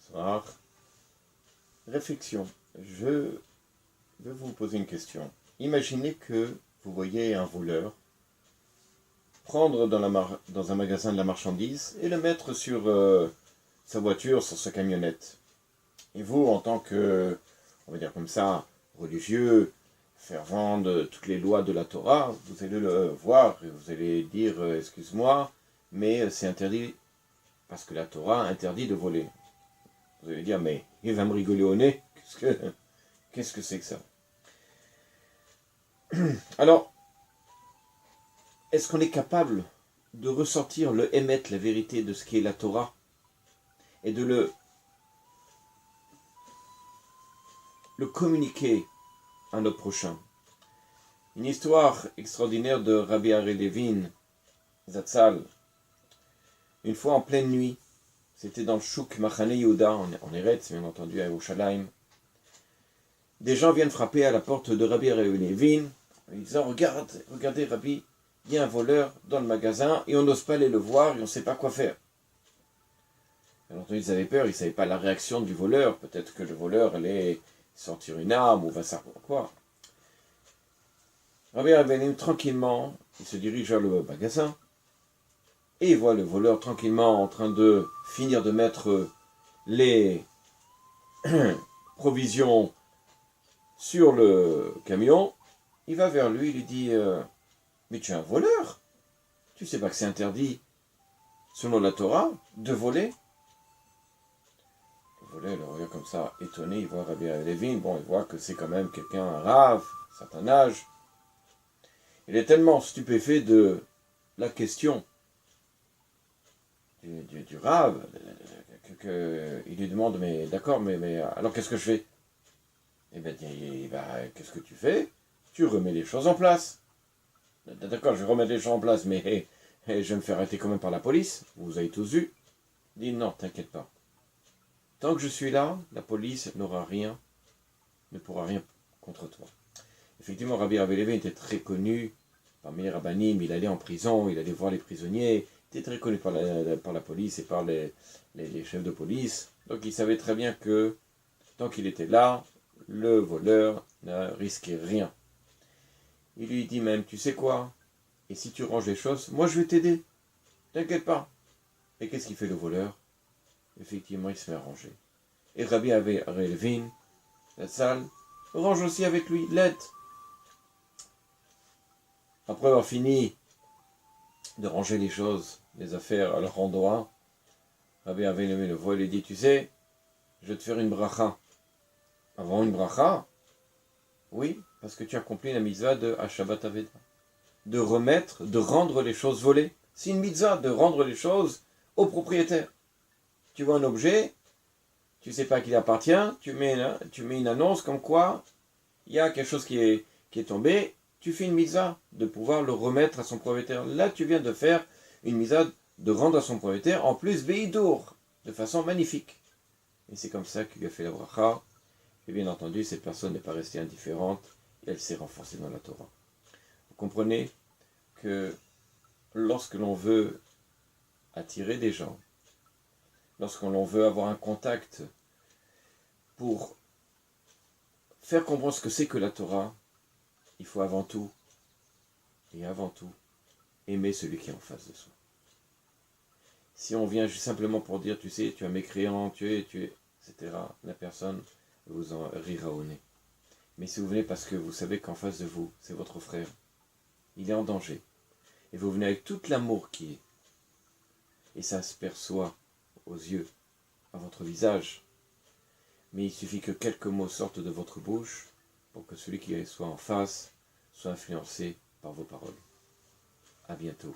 Bonsoir. Réflexion. Je vais vous poser une question. Imaginez que vous voyez un voleur prendre dans un magasin de la marchandise et le mettre sur sa voiture, sur sa camionnette. Et vous, en tant que, on va dire comme ça, religieux, fervent de toutes les lois de la Torah, vous allez le voir et vous allez dire « excuse-moi, mais c'est interdit parce que la Torah interdit de voler ». Vous allez dire « mais il va me rigoler au nez, qu'est-ce que c'est que ça ?» Alors, est-ce qu'on est capable de ressortir le émet, la vérité de ce qu'est la Torah, et de le communiquer à notre prochain? Une histoire extraordinaire de Rabbi Ari Levin, Zatzal. Une fois en pleine nuit, c'était dans le Chouk Machane Yehuda, en Eretz, bien entendu, à Yerushalayim. Des gens viennent frapper à la porte de Rabbi Ari Levin, en disant « Regardez Rabbi, il y a un voleur dans le magasin et on n'ose pas aller le voir et on ne sait pas quoi faire. » Bien entendu, ils avaient peur, ils ne savaient pas la réaction du voleur. Peut-être que le voleur allait sortir une arme ou va savoir quoi. Rabbi Ari tranquillement, il se dirige vers le magasin et il voit le voleur tranquillement en train de finir de mettre les provisions sur le camion. Il va vers lui, il lui dit « Mais tu es un voleur, tu sais pas que c'est interdit, selon la Torah, de voler ?» Le voleur le regarde comme ça, étonné, il voit Rabbi Levin, bon, il voit que c'est quand même quelqu'un, un rave, un certain âge. Il est tellement stupéfait de la question du rave, qu'il lui demande « Mais d'accord, mais alors qu'est-ce que je fais ?» Eh bien, qu'est-ce que tu fais? Tu remets les choses en place. D'accord, je vais remettre les choses en place, mais je vais me faire arrêter quand même par la police. Vous avez tous vu. Il dit non, t'inquiète pas. Tant que je suis là, la police n'aura rien, ne pourra rien contre toi. Effectivement, Rabbi Levin était très connu parmi les rabbinim, il allait en prison, il allait voir les prisonniers, il était très connu par la police et par les chefs de police. Donc il savait très bien que tant qu'il était là, le voleur ne risquait rien. Il lui dit même, tu sais quoi? Et si tu ranges les choses, moi je vais t'aider. T'inquiète pas. Et qu'est-ce qu'il fait le voleur? Effectivement, il se met à ranger. Et Rabbi Levin, la salle, range aussi avec lui, l'aide. Après avoir fini de ranger les choses, les affaires à leur endroit, Rabbi Levin le voit et lui dit, tu sais, je vais te faire une bracha. Avant une bracha? Oui, parce que tu as accompli la mitzvah de Hashabat Aveda. De remettre, de rendre les choses volées. C'est une mitzvah de rendre les choses au propriétaire. Tu vois un objet, tu ne sais pas qui appartient, tu mets une annonce comme quoi il y a quelque chose qui est tombé, tu fais une mitzvah de pouvoir le remettre à son propriétaire. Là, tu viens de faire une mitzvah de rendre à son propriétaire, en plus Beidour, de façon magnifique. Et c'est comme ça qu'il a fait la bracha. Et bien entendu, cette personne n'est pas restée indifférente, et elle s'est renforcée dans la Torah. Vous comprenez que lorsque l'on veut attirer des gens, lorsque l'on veut avoir un contact pour faire comprendre ce que c'est que la Torah, il faut avant tout, aimer celui qui est en face de soi. Si on vient juste simplement pour dire, tu sais, tu es un mécréant, tu es, etc., la personne vous en rira au nez. Mais si vous venez parce que vous savez qu'en face de vous, c'est votre frère, il est en danger, et vous venez avec tout l'amour qui est, et ça se perçoit aux yeux, à votre visage, mais il suffit que quelques mots sortent de votre bouche pour que celui qui soit en face soit influencé par vos paroles. À bientôt.